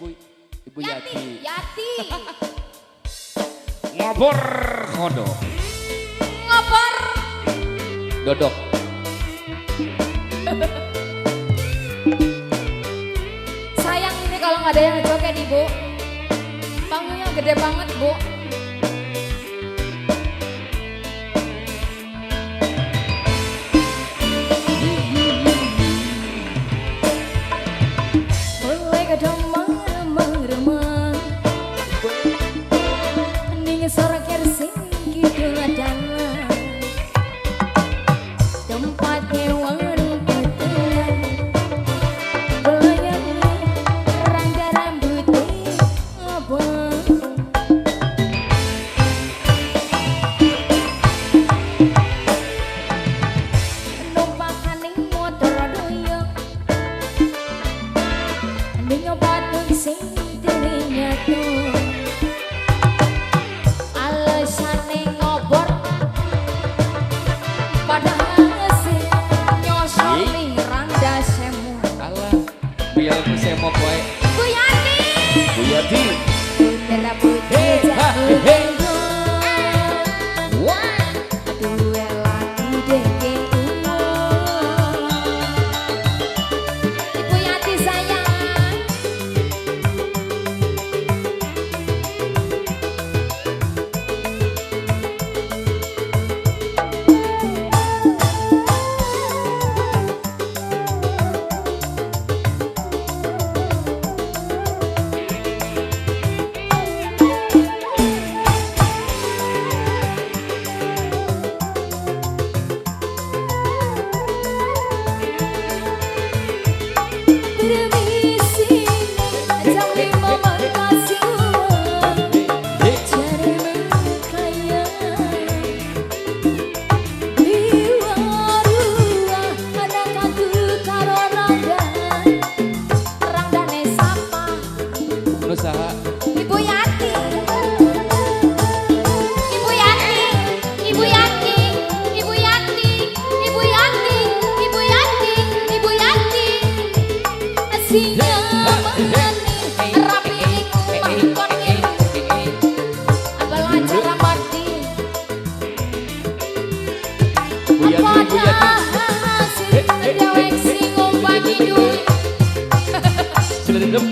Ibu Yati. Yati. Ngobor kodo. Ngobor. Dodok. Sayang ini kalau nggak ada yang joget Ibu. Panggungnya gede banget Bu. Mulai kadang meremang, ning sorok sing gitu adalah tempat hewan petelan. Belayani rangga rambutnya abang. Numpak ning motor doyong, ning batu sing nyatu. Alasane ngobor padahal sing nyosoli rangga semu. Alah, biar aku semok wae. Bu Yati. Bu Yati. Putera putih Hei, hei. wah, dua lagi deke Ibu Yati sayang. Permisi, jam 5 makasih cari kaya di warung anak aku karo rangdane sapa Nusaha. Ibu Yati. Ibu Yati. Ibu Yati. Ibu Yati. Ibu Yati. Ibu Yati. Ibu Yati. Singa mengani rapi mangkoni. Abang acara mati. Bu Yati, Bu Yati. Asik dewek sing ngombangi duit. Sudah dendam.